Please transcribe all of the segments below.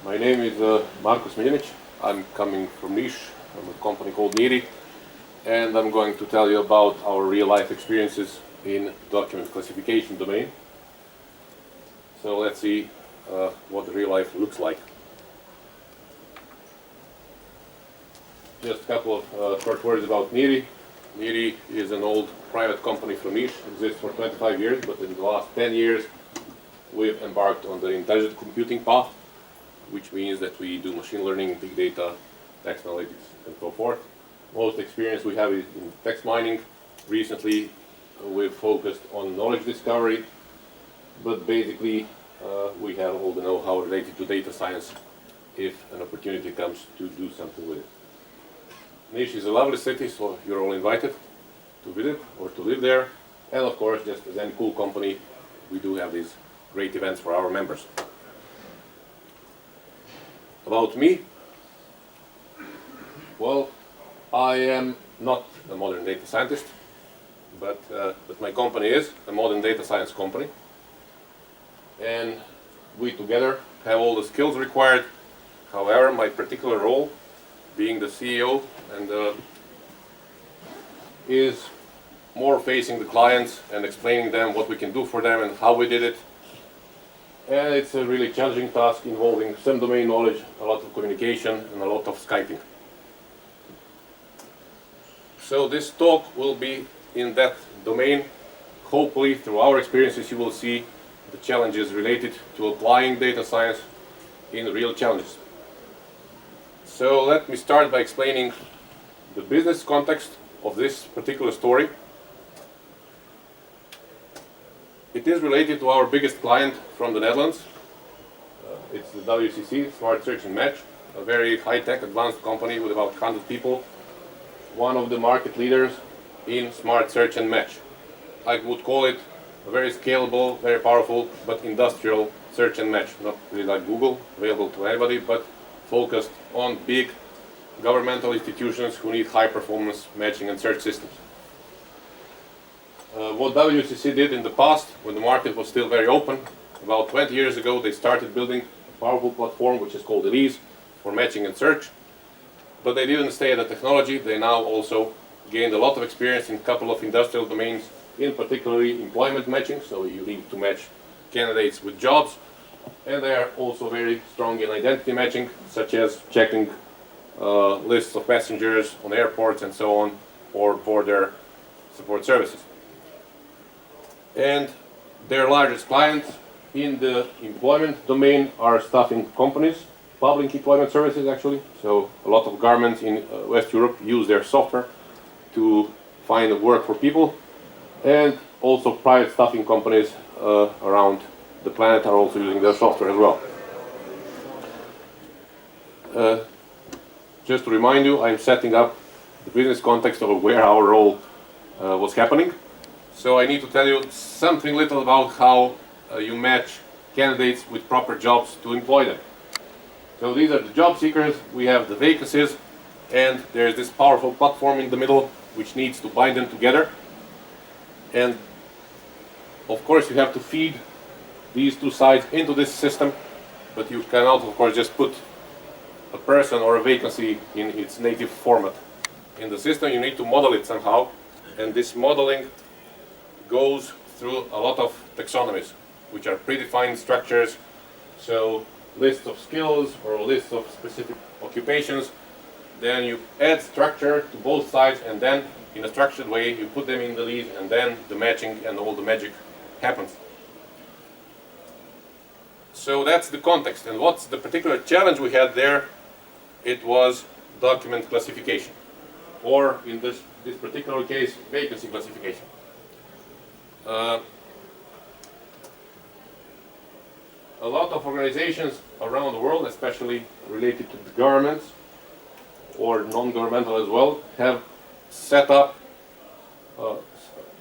My name is Marko Smiljanic. I'm coming from Niš. I'm a company called NIRI, and I'm going to tell you about our real-life experiences in document classification domain. So let's see what the real life looks like. Just a couple of short words about NIRI. NIRI is an old private company from Niš, exists for 25 years, but in the last 10 years we've embarked on the intelligent computing path, which means that we do machine learning, big data, text analytics, and so forth. Most experience we have is in text mining. Recently we've focused on knowledge discovery, but basically we have all the know-how related to data science if an opportunity comes to do something with it. Niš is a lovely city, so you're all invited to visit or to live there. And of course, just as any cool company, we do have these great events for our members. About me, well, I am not a modern data scientist, but my company is a modern data science company. And we together have all the skills required. However, my particular role, being the CEO, and is more facing the clients and explaining them what we can do for them and how we did it. And it's a really challenging task involving some domain knowledge, a lot of communication, and a lot of Skyping. So this talk will be in that domain. Hopefully, through our experiences, you will see the challenges related to applying data science in real challenges. So let me start by explaining the business context of this particular story. It is related to our biggest client from the Netherlands. It's the WCC, Smart Search and Match, a very high-tech advanced company with about 100 people, one of the market leaders in Smart Search and Match. I would call it a very scalable, very powerful, but industrial search and match, not really like Google, available to anybody, but focused on big governmental institutions who need high-performance matching and search systems. What WCC did in the past, when the market was still very open, about 20 years ago, they started building a powerful platform which is called Elise for matching and search. But they didn't stay at the technology. They now also gained a lot of experience in a couple of industrial domains, in particularly employment matching, so you need to match candidates with jobs. And they are also very strong in identity matching, such as checking lists of passengers on airports and so on, or border support services. And their largest clients in the employment domain are staffing companies, public employment services actually. So a lot of governments in West Europe use their software to find work for people. And also private staffing companies around the planet are also using their software as well. Just to remind you, I'm setting up the business context of where our role was happening. So I need to tell you something little about how you match candidates with proper jobs to employ them. So these are the job seekers, we have the vacancies, and there's this powerful platform in the middle which needs to bind them together. And of course you have to feed these two sides into this system, but you cannot of course just put a person or a vacancy in its native format in the system. You need to model it somehow, and this modeling goes through a lot of taxonomies, which are predefined structures. So lists of skills or lists of specific occupations, then you add structure to both sides, and then in a structured way you put them in the lead, and then the matching and all the magic happens. So that's the context. And what's the particular challenge we had there? It was document classification, or in this particular case, vacancy classification. A lot of organizations around the world, especially related to the governments or non-governmental as well, have set up,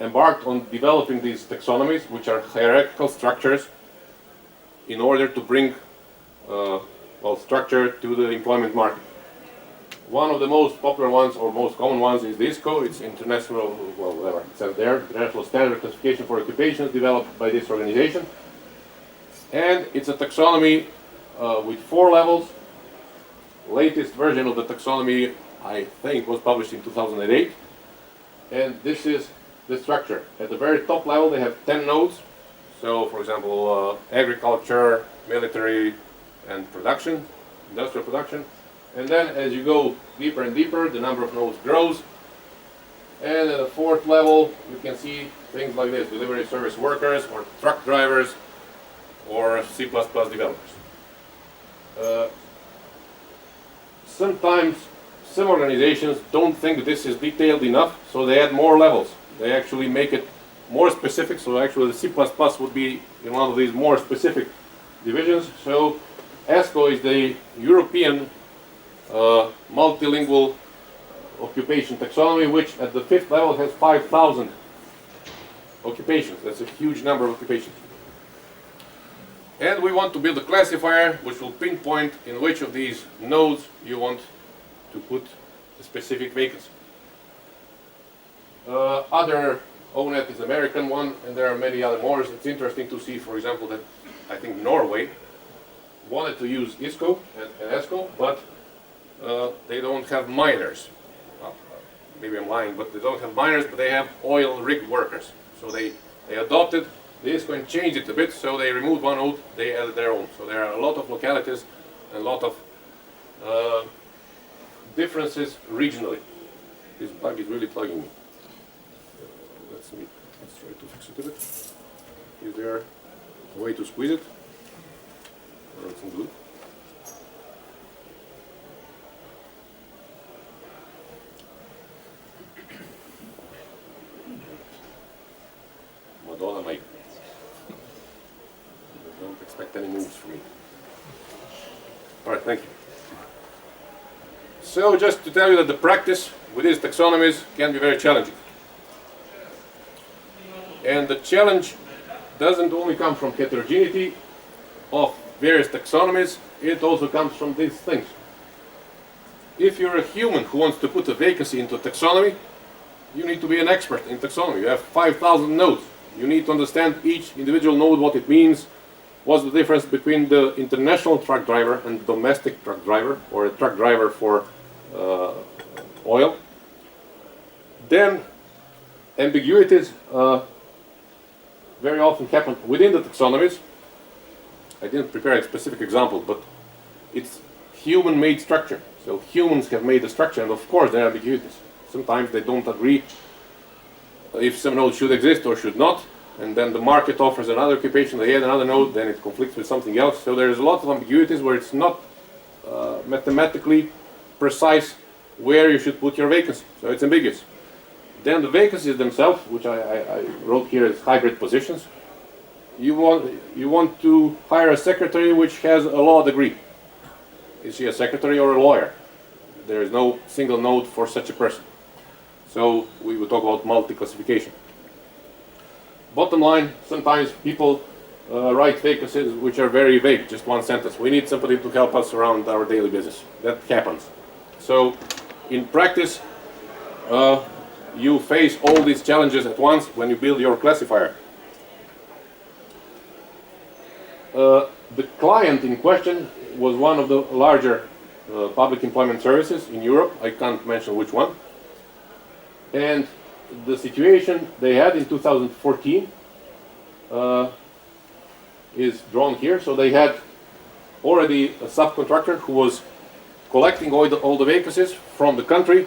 embarked on developing these taxonomies, which are hierarchical structures, in order to bring structure to the employment market. One of the most popular ones or most common ones is the ISCO. It's international, whatever it says there, International Standard Classification for Occupations, developed by this organization. And it's a taxonomy with 4 levels. Latest version of the taxonomy, I think, was published in 2008. And this is the structure. At the very top level, they have 10 nodes. So, for example, agriculture, military, and production, industrial production. And then as you go deeper and deeper, the number of nodes grows. And at the 4th level, you can see things like this: delivery service workers, or truck drivers, or C++ developers. Sometimes some organizations don't think this is detailed enough, so they add more levels. They actually make it more specific, so actually the C++ would be in one of these more specific divisions. So ESCO is the European multilingual occupation taxonomy, which at the 5th level has 5,000 occupations. That's a huge number of occupations. And we want to build a classifier which will pinpoint in which of these nodes you want to put a specific vacancy. Other ONET is American one, and there are many other more. It's interesting to see, for example, that I think Norway wanted to use ISCO and ESCO, but they don't have miners. Well, maybe I'm lying, but they don't have miners, but they have oil rig workers. So they adopted the ISCO and changed it a bit, so they removed one node, they added their own. So there are a lot of localities and a lot of differences regionally. This bug is really plugging me. Let's try to fix it a bit. Is there a way to squeeze it? Or some glue? Madonna Mike. Don't expect any moves from me. Alright, thank you. So just to tell you that the practice with these taxonomies can be very challenging. And the challenge doesn't only come from heterogeneity of various taxonomies, it also comes from these things. If you're a human who wants to put a vacancy into a taxonomy, you need to be an expert in taxonomy. You have 5,000 nodes. You need to understand each individual node, what it means, what's the difference between the international truck driver and the domestic truck driver, or a truck driver for oil. Then ambiguities very often happen within the taxonomies. I didn't prepare a specific example, but it's human-made structure. So humans have made the structure, and of course there are ambiguities. Sometimes they don't agree if some node should exist or should not, and then the market offers another occupation, they add another node, then it conflicts with something else. So there's a lot of ambiguities where it's not mathematically precise where you should put your vacancy. So it's ambiguous. Then the vacancies themselves, which I wrote here as hybrid positions. You want to hire a secretary which has a law degree. Is she a secretary or a lawyer? There is no single node for such a person. So we will talk about multi-classification. Bottom line, sometimes people write vacancies which are very vague, just one sentence. We need somebody to help us around our daily business. That happens. So in practice, you face all these challenges at once when you build your classifier. The client in question was one of the larger public employment services in Europe. I can't mention which one. And the situation they had in 2014 is drawn here. So they had already a subcontractor who was collecting all the vacancies from the country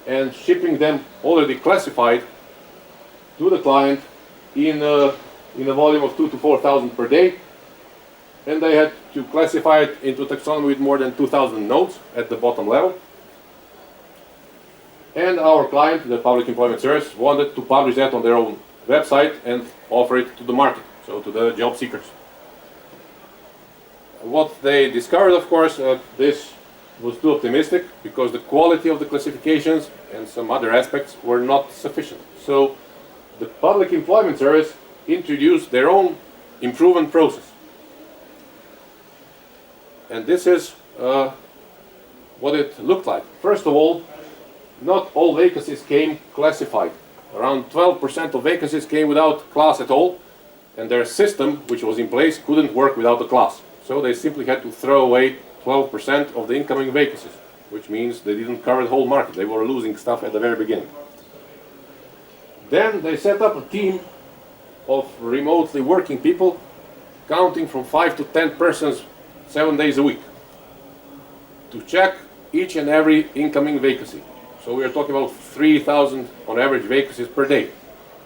and shipping them already classified to the client in a volume of 2,000 to 4,000 per day. And they had to classify it into taxonomy with more than 2,000 nodes at the bottom level. And our client, the Public Employment Service, wanted to publish that on their own website and offer it to the market, so to the job seekers. What they discovered, of course, this was too optimistic because the quality of the classifications and some other aspects were not sufficient. So the Public Employment Service introduced their own improvement process. And this is what it looked like. First of all, not all vacancies came classified. Around 12% of vacancies came without class at all, and their system, which was in place, couldn't work without a class. So they simply had to throw away 12% of the incoming vacancies, which means they didn't cover the whole market. They were losing stuff at the very beginning. Then they set up a team of remotely working people, counting from 5 to 10 persons 7 days a week, to check each and every incoming vacancy. So we are talking about 3,000 on average vacancies per day.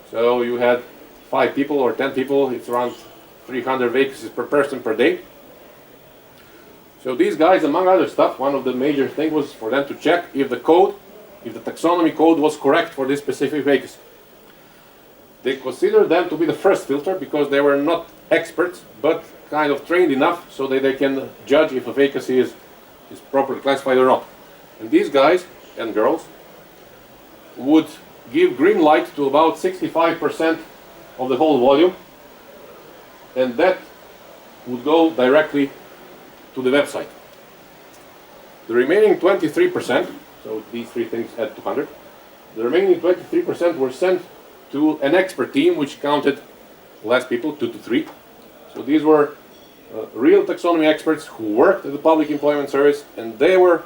So you had 5 people or 10 people, it's around 300 vacancies per person per day. So these guys, among other stuff, one of the major things was for them to check if the taxonomy code was correct for this specific vacancy. They considered them to be the first filter because they were not experts, but kind of trained enough so that they can judge if a vacancy is properly classified or not. And these guys and girls would give green light to about 65% of the whole volume, and that would go directly to the website. The remaining 23%, so these three things add to 100, the remaining 23% were sent to an expert team which counted less people, 2 to 3. So these were real taxonomy experts who worked at the Public Employment Service, and they were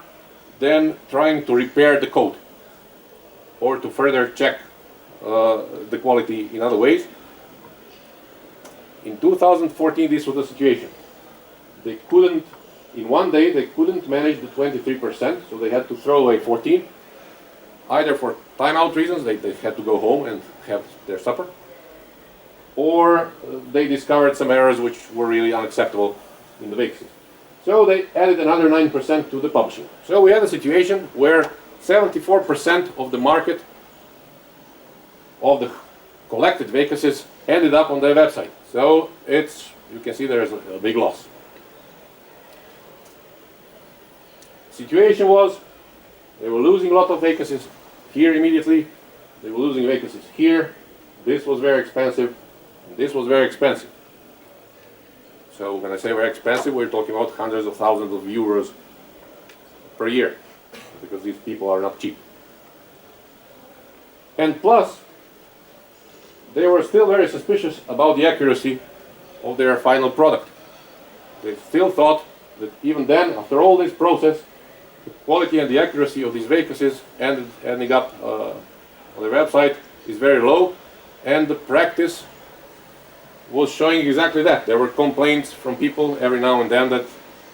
then trying to repair the code or to further check the quality in other ways. In 2014, this was the situation. They couldn't, in one day, they couldn't manage the 23%, so they had to throw away 14, either for timeout reasons, they had to go home and have their supper, or they discovered some errors which were really unacceptable in the vacancies. So they added another 9% to the publishing. So we had a situation where 74% of the market of the collected vacancies ended up on their website. So you can see there's a big loss. Situation was, they were losing a lot of vacancies here immediately, they were losing vacancies here, this was very expensive, and this was very expensive. So when I say very expensive, we're talking about hundreds of thousands of euros per year, because these people are not cheap. And plus, they were still very suspicious about the accuracy of their final product. They still thought that even then, after all this process, the quality and the accuracy of these vacancies ending up on their website is very low, and the practice was showing exactly that. There were complaints from people every now and then that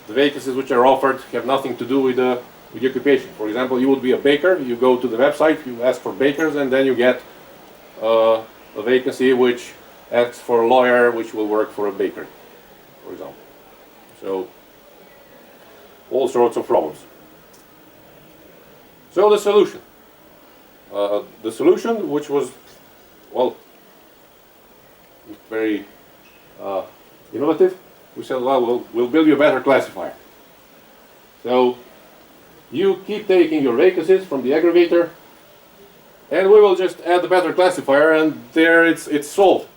the vacancies which are offered have nothing to do with the occupation. For example, you would be a baker, you go to the website, you ask for bakers, and then you get a vacancy which asks for a lawyer which will work for a bakery, for example. So, all sorts of problems. So the solution. The solution, which was, well, very innovative, we said, well, we'll build you a better classifier. So you keep taking your vacancies from the aggregator, and we will just add the better classifier, and there it's solved.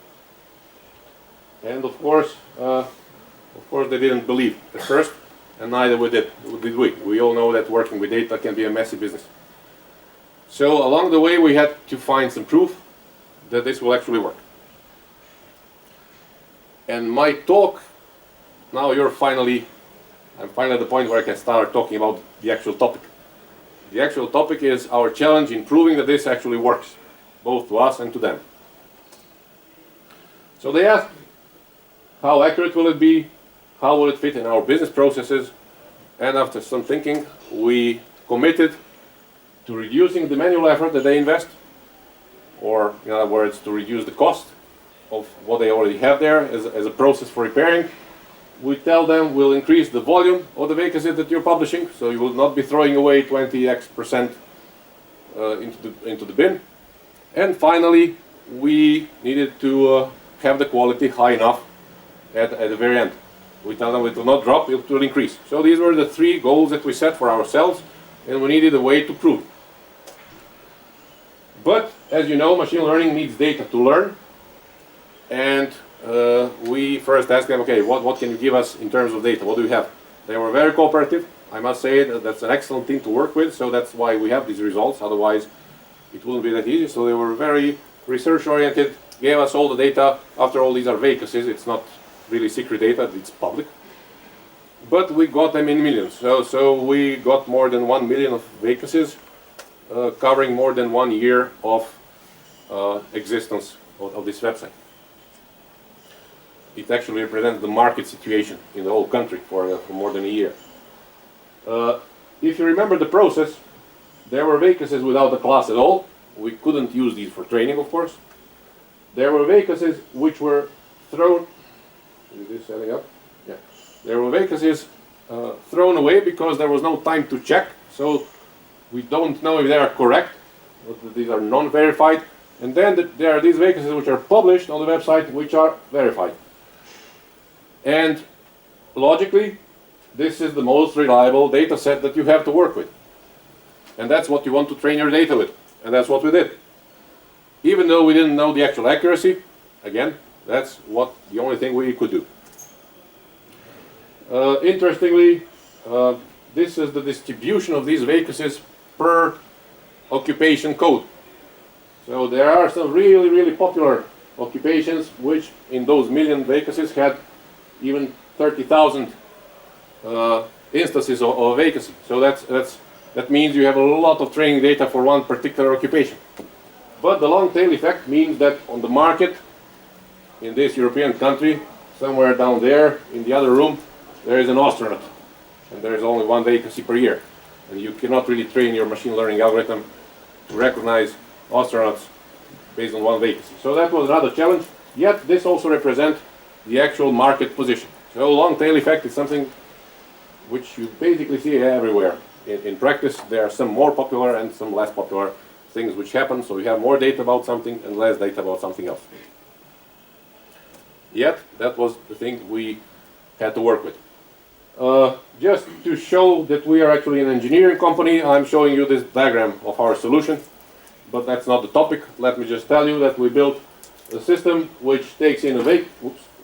And of course they didn't believe at first, and neither did we. We all know that working with data can be a messy business. So along the way we had to find some proof that this will actually work. And my talk, now I'm finally at the point where I can start talking about the actual topic. The actual topic is our challenge in proving that this actually works, both to us and to them. So they asked, how accurate will it be? How will it fit in our business processes? And after some thinking, we committed to reducing the manual effort that they invest, or in other words, to reduce the cost of what they already have there as a process for repairing. We tell them we'll increase the volume of the vacancies that you're publishing, so you will not be throwing away 20% into the bin. And finally, we needed to have the quality high enough at the very end. We tell them it will not drop, it will increase. So these were the three goals that we set for ourselves, and we needed a way to prove it. But, as you know, machine learning needs data to learn, and we first asked them, okay, what can you give us in terms of data? What do you have? They were very cooperative. I must say that's an excellent team to work with, so that's why we have these results. Otherwise, it wouldn't be that easy. So they were very research-oriented, gave us all the data. After all, these are vacancies. It's not really secret data, it's public. but we got them in millions. So we got more than 1 million of vacancies, covering more than 1 year of existence of this website. It actually represents the market situation in the whole country for more than a year. If you remember the process, there were vacancies without a class at all. We couldn't use these for training, of course. There were vacancies which were thrown. Is this setting up? Yeah. There were vacancies thrown away because there was no time to check. So we don't know if they are correct. These are non-verified. And then there are these vacancies which are published on the website which are verified. And logically, this is the most reliable data set that you have to work with. And that's what you want to train your data with. And that's what we did. Even though we didn't know the actual accuracy, again, that's the only thing we could do. Interestingly, this is the distribution of these vacancies per occupation code. So there are some really, really popular occupations which in those million vacancies had even 30,000 instances of a vacancy. So that means you have a lot of training data for one particular occupation. But the long tail effect means that on the market, in this European country, somewhere down there in the other room, there is an astronaut. And there is only one vacancy per year. And you cannot really train your machine learning algorithm to recognize astronauts based on one vacancy. So that was another challenge. Yet this also represents the actual market position. So long tail effect is something which you basically see everywhere. In practice, there are some more popular and some less popular things which happen. So you have more data about something and less data about something else. Yet that was the thing we had to work with. Just to show that we are actually an engineering company, I'm showing you this diagram of our solution. But that's not the topic. Let me just tell you that we built a system which takes in a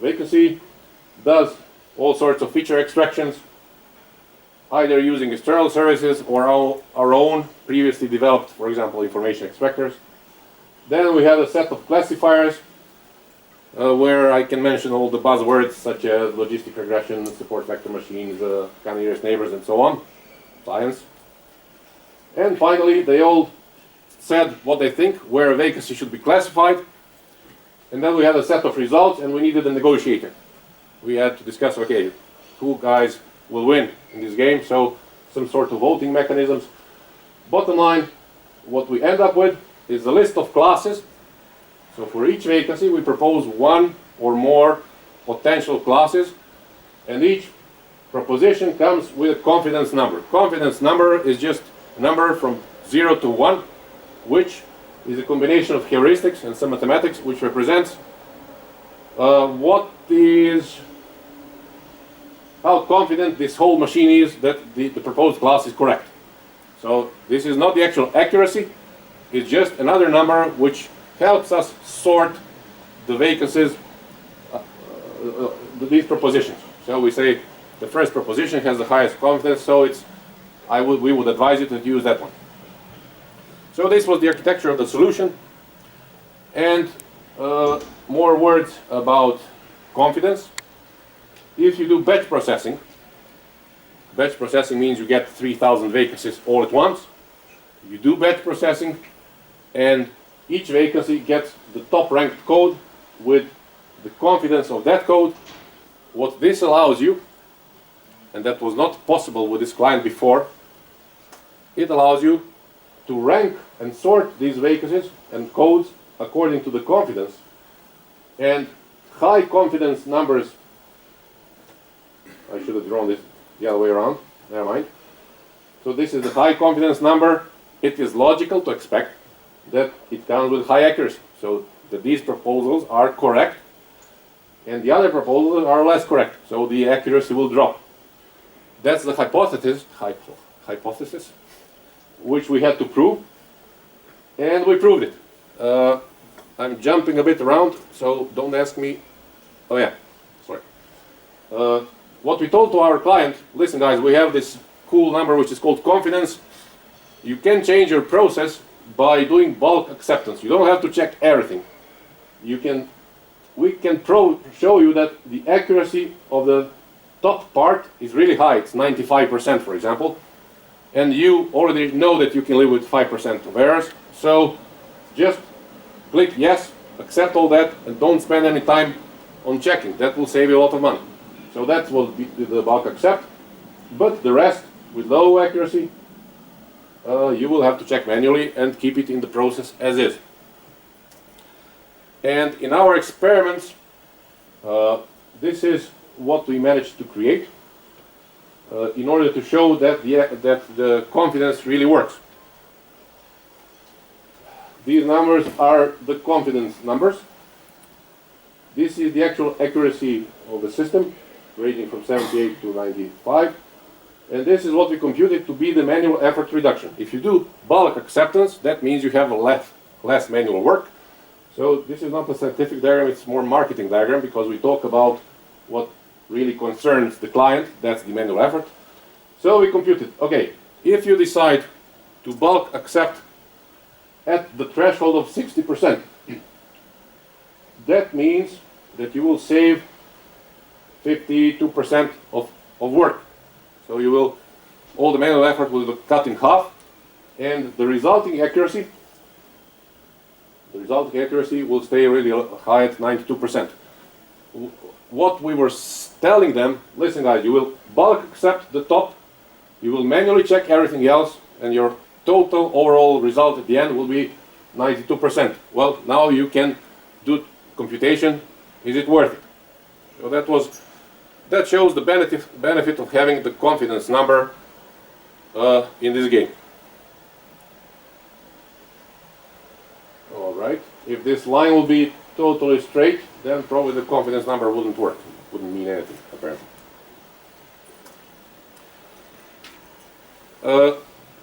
vacancy, does all sorts of feature extractions, either using external services or our own previously developed, for example, information extractors. Then we have a set of classifiers where I can mention all the buzzwords such as logistic regression, support vector machines, nearest neighbors, and so on, science. And finally, they all said what they think, where a vacancy should be classified. And then we had a set of results and we needed a negotiator. We had to discuss, okay, who guys will win in this game, so some sort of voting mechanisms. Bottom line, what we end up with is a list of classes. So for each vacancy we propose one or more potential classes, and each proposition comes with a confidence number. Confidence number is just a number from 0 to 1, which is a combination of heuristics and some mathematics which represents how confident this whole machine is that the proposed class is correct. So this is not the actual accuracy, it's just another number which helps us sort the vacancies, these propositions. So we say the first proposition has the highest confidence, so we would advise you to use that one. So this was the architecture of the solution. And more words about confidence. If you do batch processing means you get 3,000 vacancies all at once. You do batch processing and each vacancy gets the top ranked code with the confidence of that code. What this allows you, and that was not possible with this client before, it allows you to rank and sort these vacancies and codes according to the confidence. And high confidence numbers, I should have drawn this the other way around, never mind. So this is the high confidence number. It is logical to expect that it comes with high accuracy, so that these proposals are correct and the other proposals are less correct, so the accuracy will drop. That's the hypothesis which we had to prove, and we proved it. I'm jumping a bit around, so don't ask me. Oh yeah, sorry. What we told to our client, listen guys, we have this cool number which is called confidence. You can change your process by doing bulk acceptance. You don't have to check everything. We can show you that the accuracy of the top part is really high, it's 95% for example, and you already know that you can live with 5% of errors, so just click yes, accept all that, and don't spend any time on checking. That will save you a lot of money. So that's what the bulk accept, but the rest with low accuracy you will have to check manually and keep it in the process as is. And in our experiments, this is what we managed to create in order to show that the confidence really works. These numbers are the confidence numbers. This is the actual accuracy of the system, ranging from 78 to 95. And this is what we computed to be the manual effort reduction. If you do bulk acceptance, that means you have less manual work. So this is not a scientific diagram, it's more marketing diagram, because we talk about what really concerns the client, that's the manual effort. So we computed, okay, if you decide to bulk accept at the threshold of 60%, that means that you will save 52% of work. So you will, all the manual effort will be cut in half, and the resulting accuracy will stay really high at 92%. What we were telling them, listen guys, you will bulk accept the top, you will manually check everything else, and your total overall result at the end will be 92%. Well, now you can do computation, is it worth it? So that shows the benefit of having the confidence number in this game. Alright, if this line will be totally straight, then probably the confidence number wouldn't work. It wouldn't mean anything, apparently.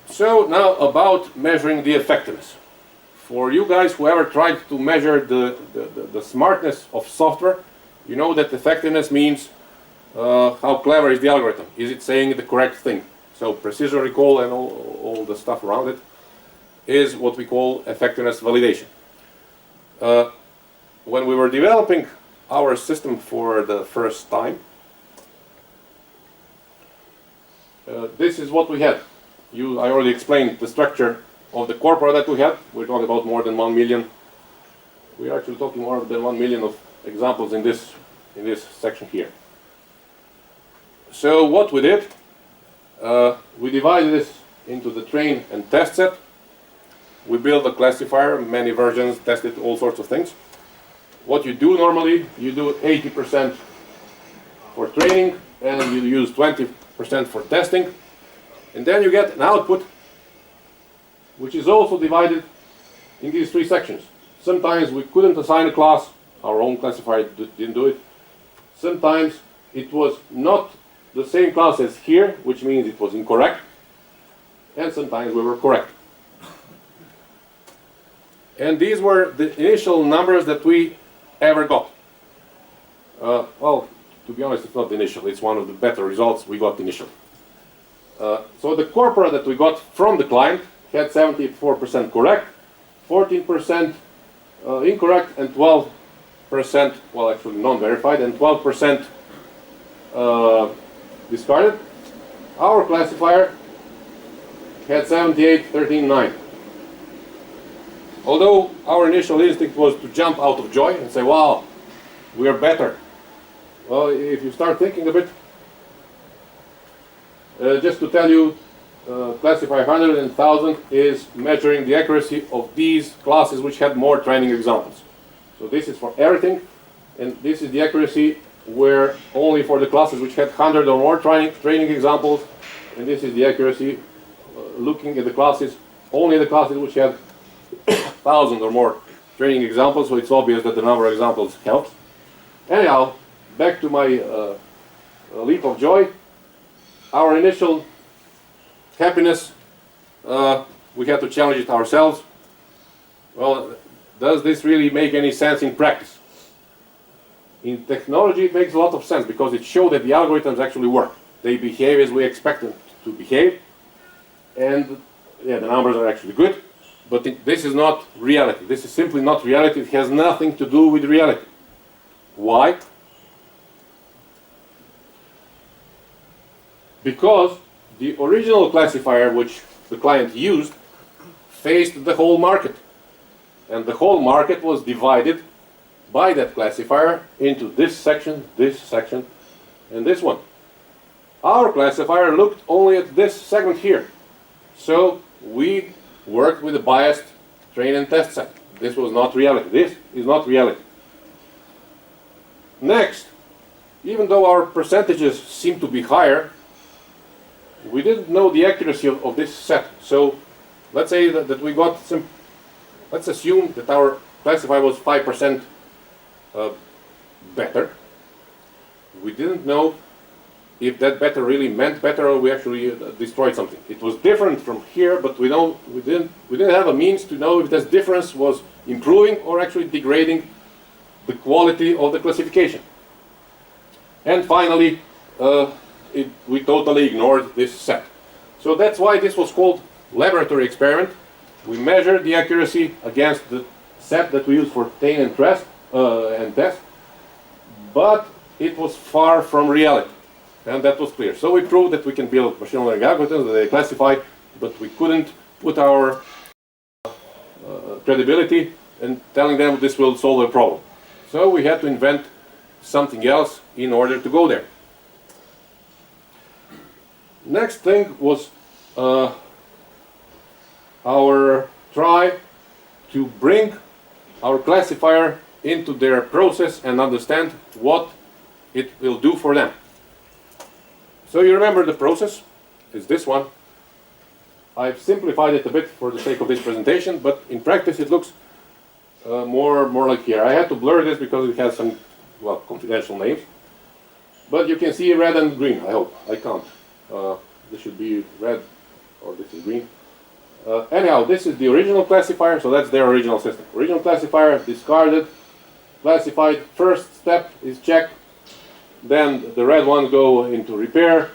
So now about measuring the effectiveness. For you guys who ever tried to measure the smartness of software, you know that effectiveness means how clever is the algorithm. Is it saying the correct thing? So precision recall and all the stuff around it is what we call effectiveness validation. When we were developing our system for the first time, this is what we had. I already explained the structure of the corpora that we had. We're talking about more than 1 million. We're actually talking more than 1 million of examples in this section here. So what we did, we divided this into the train and test set. We built a classifier, many versions, tested all sorts of things. What you do normally, you do 80% for training and you use 20% for testing. And then you get an output which is also divided in these three sections. Sometimes we couldn't assign a class, our own classifier didn't do it. Sometimes it was not the same class as here, which means it was incorrect. And sometimes we were correct. And these were the initial numbers that we ever got. Well, to be honest, it's not the initial. It's one of the better results we got initially. So the corpora that we got from the client had 74% correct, 14% incorrect, and 12%, well actually non-verified, and 12% discarded. Our classifier had 78, 13, 9. Although our initial instinct was to jump out of joy and say, wow, we are better. Well, if you start thinking a bit, just to tell you, classifier 100 and 1000 is measuring the accuracy of these classes which had more training examples. So this is for everything, and this is the accuracy where only for the classes which had 100 or more training examples, and this is the accuracy looking at the classes, only the classes which had 1000 or more training examples, so it's obvious that the number of examples helps. Anyhow, back to my leap of joy. Our initial happiness, we had to challenge it ourselves. Well, does this really make any sense in practice? In technology it makes a lot of sense because it shows that the algorithms actually work. They behave as we expect them to behave, and yeah, the numbers are actually good, but this is not reality. This is simply not reality. It has nothing to do with reality. Why? because the original classifier which the client used faced the whole market. And the whole market was divided by that classifier into this section, and this one. Our classifier looked only at this segment here. So we worked with a biased train and test set. This was not reality. This is not reality. Next, even though our percentages seem to be higher, we didn't know the accuracy of this set. So let's say that we got some, let's assume that our classifier was 5% better. We didn't know if that better really meant better or we actually destroyed something. It was different from here, but we didn't have a means to know if this difference was improving or actually degrading the quality of the classification. And finally, we totally ignored this set. So that's why this was called laboratory experiment. We measured the accuracy against the set that we used for train and test, but it was far from reality. And that was clear. So we proved that we can build machine learning algorithms that they classify, but we couldn't put our credibility in telling them this will solve the problem. So we had to invent something else in order to go there. Next thing was our try to bring our classifier into their process and understand what it will do for them. So you remember the process is this one. I've simplified it a bit for the sake of this presentation, but in practice it looks more like here. I had to blur this because it has some, well, confidential names. But you can see red and green, I hope. I can't. This should be red, or this is green. Anyhow, this is the original classifier, so that's their original system. Original classifier, discarded, classified. First step is checked. Then the red ones go into repair.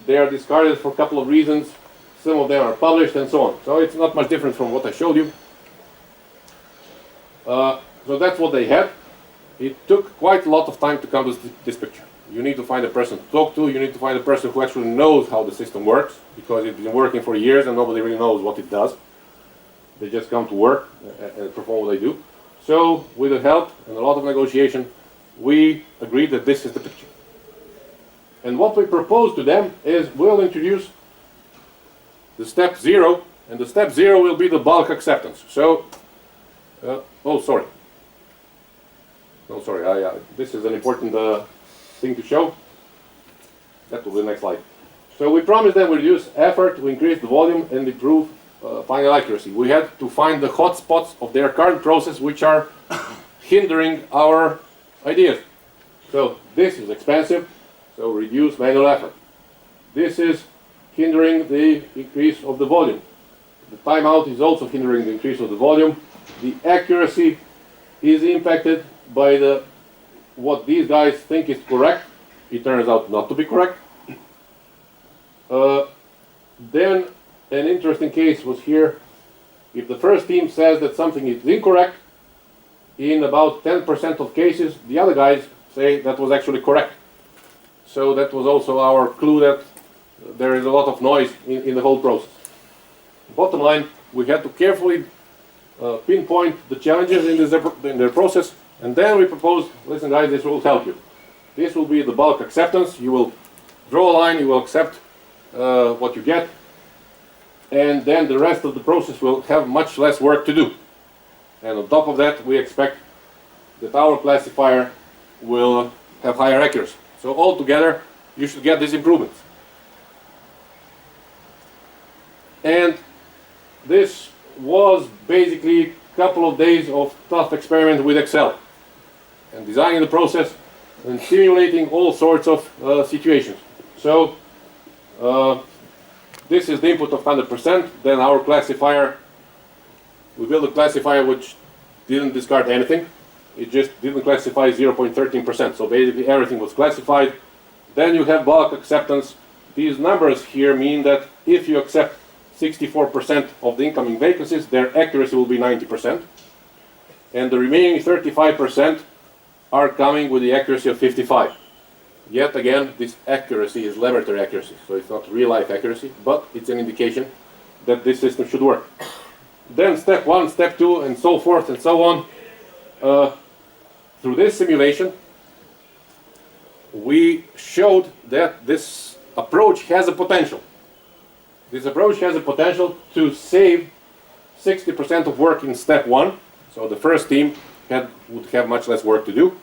They are discarded for a couple of reasons. Some of them are published and so on. So it's not much different from what I showed you. So that's what they had. It took quite a lot of time to come to this picture. You need to find a person to talk to. You need to find a person who actually knows how the system works, because it's been working for years and nobody really knows what it does. They just come to work and perform what they do. So with the help and a lot of negotiation, we agreed that this is the picture. And what we propose to them is we'll introduce the step 0, and the step 0 will be the bulk acceptance. So, this is an important thing to show. That will be the next slide. So we promised them we'll reduce effort to increase the volume and improve final accuracy. We had to find the hot spots of their current process which are hindering our ideas. So this is expensive, so reduce manual effort. This is hindering the increase of the volume. The timeout is also hindering the increase of the volume. The accuracy is impacted by what these guys think is correct. It turns out not to be correct. Then an interesting case was here. If the first team says that something is incorrect, in about 10% of cases, the other guys say that was actually correct. So that was also our clue that there is a lot of noise in the whole process. Bottom line, we had to carefully pinpoint the challenges in their process, and then we proposed, listen guys, this will help you. This will be the bulk acceptance. You will draw a line, you will accept what you get, and then the rest of the process will have much less work to do. And on top of that, we expect that our classifier will have higher accuracy. So altogether, you should get these improvements. And this was basically a couple of days of tough experiment with Excel and designing the process and simulating all sorts of situations. So this is the input of 100%. Then our classifier, we built a classifier which didn't discard anything. It just didn't classify 0.13%. So basically everything was classified. Then you have bulk acceptance. These numbers here mean that if you accept 64% of the incoming vacancies, their accuracy will be 90%. And the remaining 35% are coming with the accuracy of 55. Yet again, this accuracy is laboratory accuracy, so it's not real-life accuracy, but it's an indication that this system should work. Then step 1, step 2, and so forth and so on. Through this simulation, we showed that this approach has a potential. This approach has a potential to save 60% of work in step 1, so the first team would have much less work to do.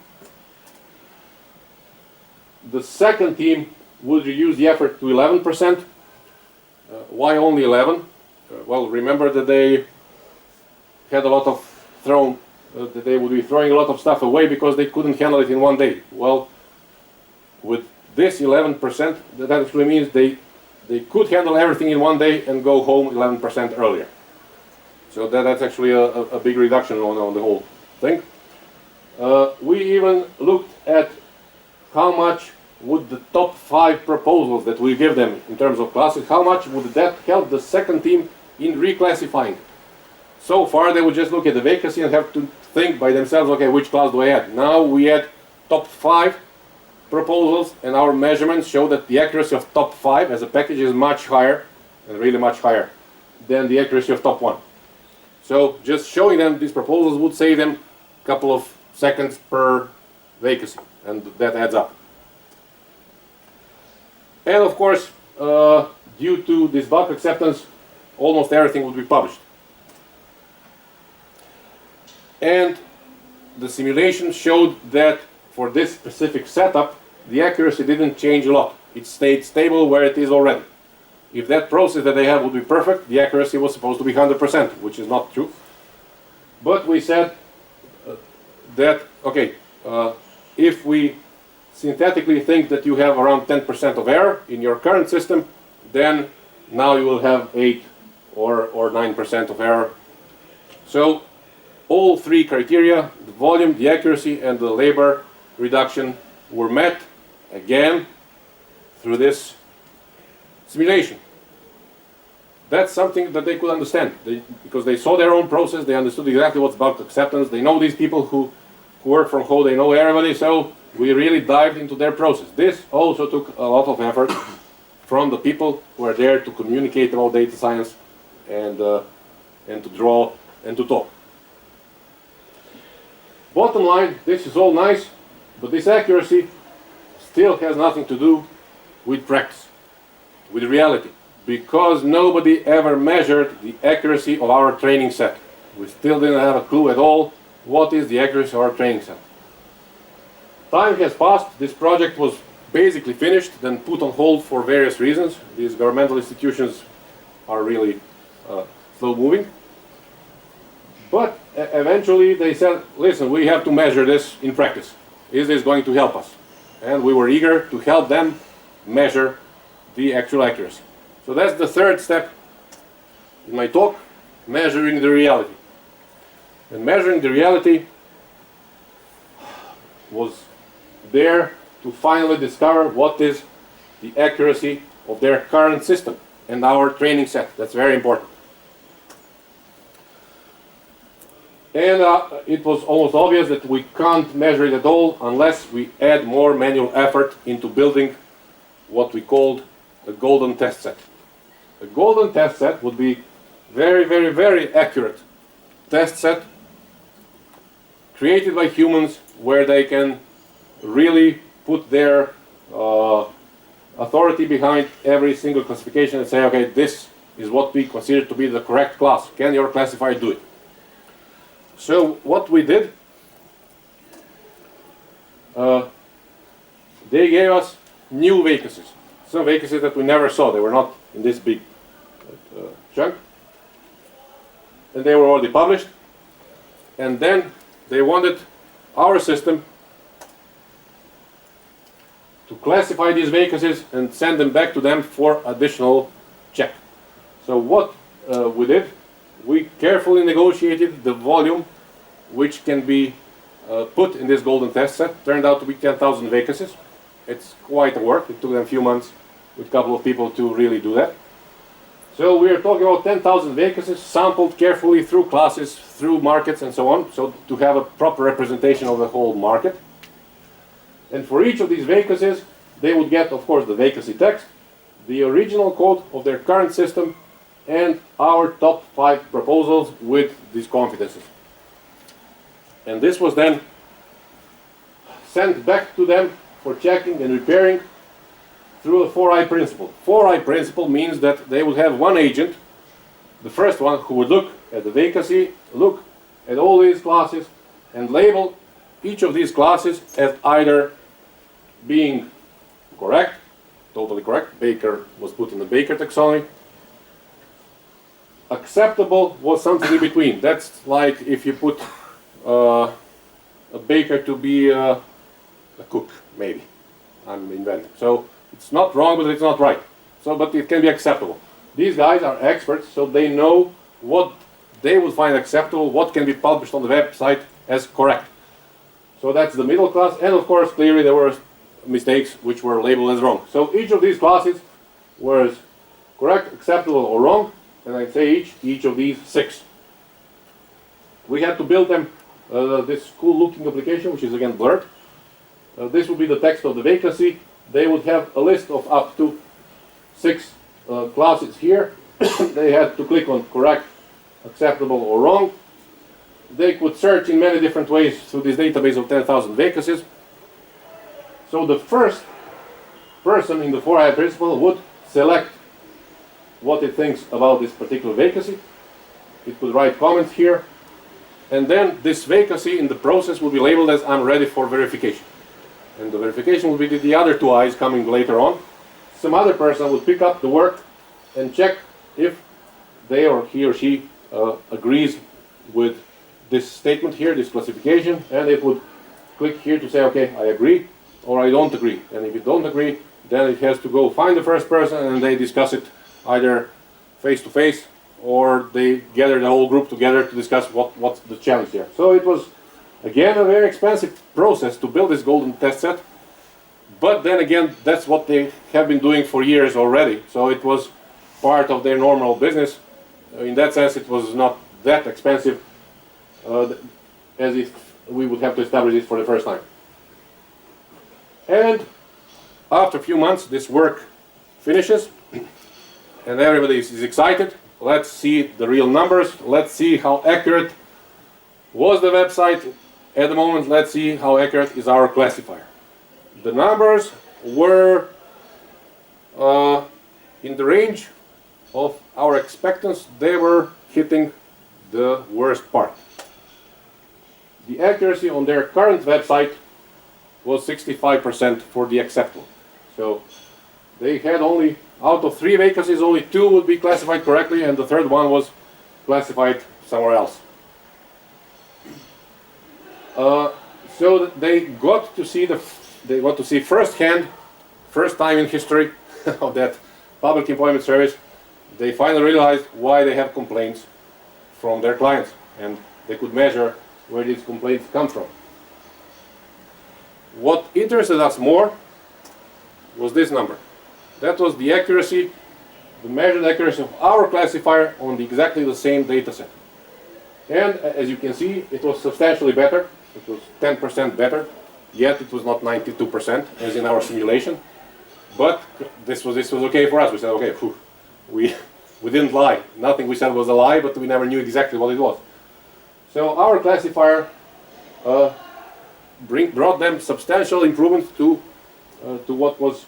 The second team would reduce the effort to 11%. Why only 11? Well, remember that they had a lot of that they would be throwing a lot of stuff away because they couldn't handle it in one day. Well, with this 11%, that actually means they could handle everything in one day and go home 11% earlier. So that's actually a big reduction on the whole thing. We even looked at how much would the top 5 proposals that we give them in terms of classes, how much would that help the second team in reclassifying? So far they would just look at the vacancy and have to think by themselves, okay, which class do I add? Now we add top 5 proposals, and our measurements show that the accuracy of top 5 as a package is much higher, and really much higher, than the accuracy of top 1. So just showing them these proposals would save them a couple of seconds per vacancy, and that adds up. And of course, due to this bulk acceptance, almost everything would be published. And the simulation showed that for this specific setup, the accuracy didn't change a lot. It stayed stable where it is already. If that process that they have would be perfect, the accuracy was supposed to be 100%, which is not true. But we said that, okay, if we synthetically think that you have around 10% of error in your current system, then now you will have 8 or 9% of error. So all 3 criteria, the volume, the accuracy, and the labor reduction, were met, again, through this simulation. That's something that they could understand, because they saw their own process, they understood exactly what's bulk acceptance, they know these people who work from home, they know everybody, so we really dived into their process. This also took a lot of effort from the people who are there to communicate about data science and to draw and to talk. Bottom line, this is all nice, but this accuracy still has nothing to do with practice, with reality, because nobody ever measured the accuracy of our training set. We still didn't have a clue at all what is the accuracy of our training set. Time has passed, this project was basically finished, then put on hold for various reasons. These governmental institutions are really slow moving. But eventually they said, listen, we have to measure this in practice. Is this going to help us? And we were eager to help them measure the actual accuracy. So that's the third step in my talk, measuring the reality. And measuring the reality was there to finally discover what is the accuracy of their current system and our training set. That's very important. And it was almost obvious that we can't measure it at all unless we add more manual effort into building what we called a golden test set. A golden test set would be very, very, very accurate test set created by humans where they can really put their authority behind every single classification and say, okay, this is what we consider to be the correct class. Can your classifier do it? So what we did, they gave us new vacancies. Some vacancies that we never saw. They were not in this big chunk. And they were already published. And then they wanted our system to classify these vacancies and send them back to them for additional check. So what we did, we carefully negotiated the volume which can be put in this golden test set. Turned out to be 10,000 vacancies. It's quite a work. It took them a few months with a couple of people to really do that. So we are talking about 10,000 vacancies sampled carefully through classes, through markets and so on, so to have a proper representation of the whole market. And for each of these vacancies, they would get, of course, the vacancy text, the original code of their current system, and our top 5 proposals with these confidences. And this was then sent back to them for checking and repairing through the 4i principle. 4i principle means that they would have one agent, the first one, who would look at the vacancy, look at all these classes, and label each of these classes as either being correct, totally correct, Baker was put in the Baker taxonomy. Acceptable was something in between. That's like if you put a baker to be a cook, maybe. I'm inventing. So it's not wrong, but it's not right. So, but it can be acceptable. These guys are experts, so they know what they would find acceptable, what can be published on the website as correct. So that's the middle class, and of course, clearly there were mistakes which were labeled as wrong. So each of these classes was correct, acceptable, or wrong, and I say each of these 6. We had to build them this cool-looking application, which is again blurred. This would be the text of the vacancy. They would have a list of up to 6 classes here. They had to click on correct, acceptable, or wrong. They could search in many different ways through this database of 10,000 vacancies. So the first person in the 4i principle would select what it thinks about this particular vacancy. It could write comments here. And then this vacancy in the process will be labeled as I'm ready for verification. And the verification will be the other 2 I's coming later on. Some other person would pick up the work and check if they or he or she agrees with this statement here, this classification, and it would click here to say, okay, I agree, or I don't agree. And if you don't agree, then it has to go find the first person and they discuss it either face to face or they gather the whole group together to discuss what's the challenge here. So it was, again, a very expensive process to build this golden test set. But then again, that's what they have been doing for years already. So it was part of their normal business. In that sense, it was not that expensive as if we would have to establish it for the first time. And after a few months, this work finishes, and everybody is excited. Let's see the real numbers. Let's see how accurate was the website. At the moment, let's see how accurate is our classifier. The numbers were in the range of our expectance. They were hitting the worst part. The accuracy on their current website was 65% for the acceptable. So they had only, out of 3 vacancies, only 2 would be classified correctly, and the third one was classified somewhere else. So they got to see firsthand, first time in history of that public employment service, they finally realized why they have complaints from their clients, and they could measure where these complaints come from. What interested us more was this number. That was the accuracy, the measured accuracy of our classifier on exactly the same data set. And as you can see, it was substantially better. It was 10% better, yet it was not 92% as in our simulation. But this was okay for us. We said, okay, we didn't lie. Nothing we said was a lie, but we never knew exactly what it was. So our classifier brought them substantial improvements to what was,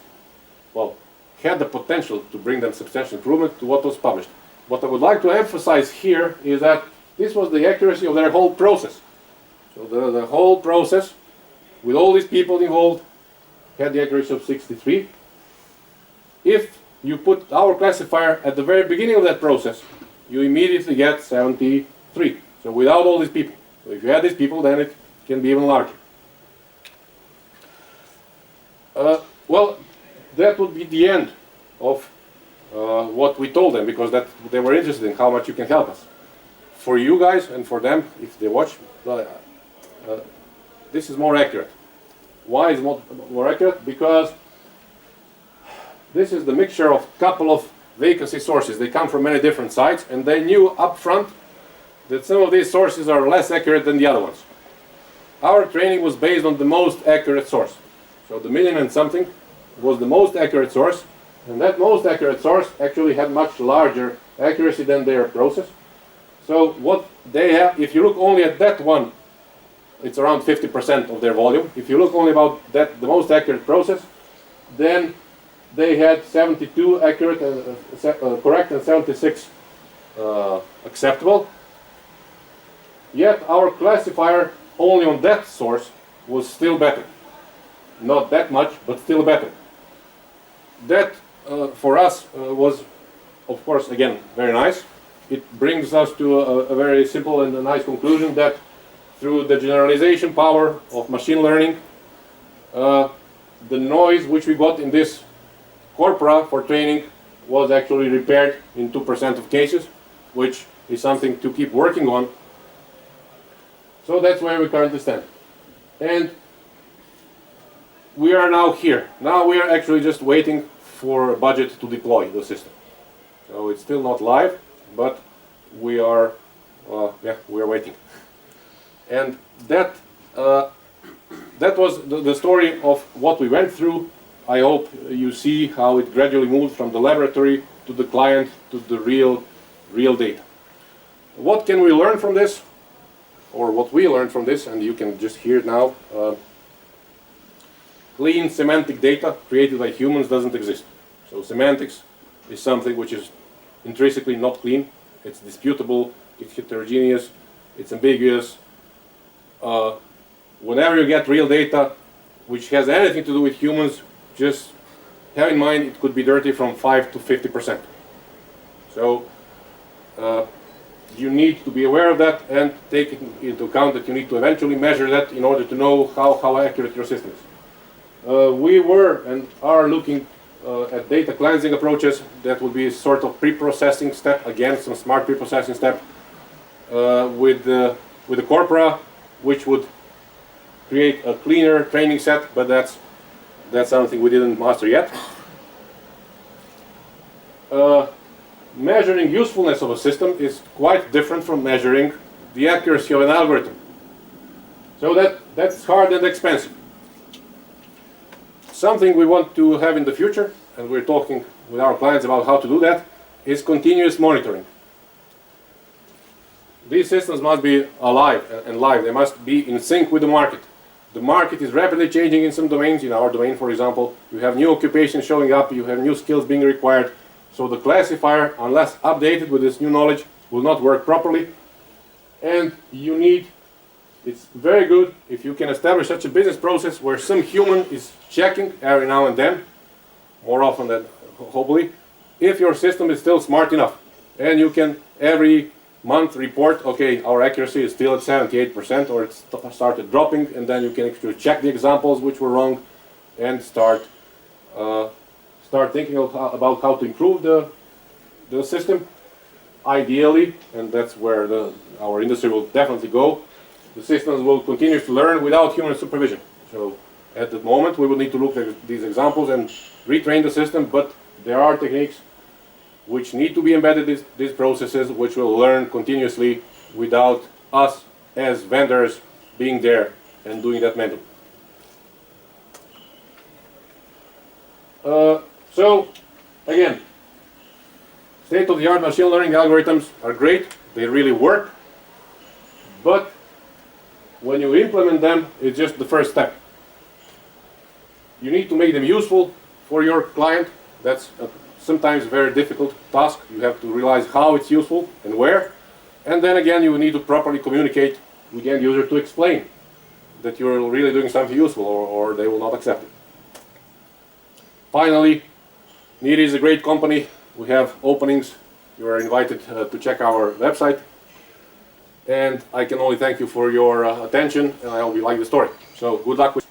well, had the potential to bring them substantial improvement to what was published. What I would like to emphasize here is that this was the accuracy of their whole process. So the whole process, with all these people involved, had the accuracy of 63. If you put our classifier at the very beginning of that process, you immediately get 73. So without all these people. So if you add these people, then it can be even larger. Well, that would be the end of what we told them, because they were interested in how much you can help us. For you guys and for them, if they watch, this is more accurate. Why is it more accurate? Because this is the mixture of a couple of vacancy sources. They come from many different sites, and they knew up front that some of these sources are less accurate than the other ones. Our training was based on the most accurate source. So the million and something was the most accurate source, and that most accurate source actually had much larger accuracy than their process. So what they have, if you look only at that one, it's around 50% of their volume. If you look only about that, the most accurate process, then they had 72 accurate and correct and 76 acceptable. Yet our classifier only on that source was still better. Not that much, but still better. That for us was, of course, again, very nice. It brings us to a very simple and a nice conclusion that through the generalization power of machine learning, the noise which we got in this corpora for training was actually repaired in 2% of cases, which is something to keep working on. So that's where we currently stand. And we are now here. Now we are actually just waiting for a budget to deploy the system. So it's still not live, but we are waiting. And that was the story of what we went through. I hope you see how it gradually moved from the laboratory to the client to the real data. What can we learn from this? Or what we learned from this, and you can just hear it now. Clean semantic data created by humans doesn't exist. So semantics is something which is intrinsically not clean. It's disputable, it's heterogeneous, it's ambiguous. Whenever you get real data which has anything to do with humans, just have in mind it could be dirty from 5 to 50%. So you need to be aware of that and take it into account that you need to eventually measure that in order to know how accurate your system is. We were and are looking at data cleansing approaches. That would be a sort of pre-processing step, again some smart pre-processing step with the corpora, which would create a cleaner training set, but that's something we didn't master yet. Measuring usefulness of a system is quite different from measuring the accuracy of an algorithm. So that's hard and expensive. Something we want to have in the future, and we're talking with our clients about how to do that, is continuous monitoring. These systems must be alive and live. They must be in sync with the market. The market is rapidly changing in some domains. In our domain, for example, you have new occupations showing up, you have new skills being required. So the classifier, unless updated with this new knowledge, will not work properly. And it's very good if you can establish such a business process where some human is checking every now and then, more often than hopefully, if your system is still smart enough. And you can every month report, okay, our accuracy is still at 78%, or it's started dropping, and then you can actually check the examples which were wrong and start thinking about how to improve the system. Ideally, and that's where our industry will definitely go, the systems will continue to learn without human supervision. So at the moment we will need to look at these examples and retrain the system, but there are techniques which need to be embedded in these processes, which will learn continuously without us as vendors being there and doing that manually. So again, state-of-the-art machine learning algorithms are great, they really work, but when you implement them, it's just the first step. You need to make them useful for your client. That's sometimes a very difficult task. You have to realize how it's useful and where. And then again, you need to properly communicate with the end user to explain that you're really doing something useful, or they will not accept it. Finally, NIRI is a great company. We have openings. You are invited to check our website. And I can only thank you for your attention, and I hope you like the story. So good luck with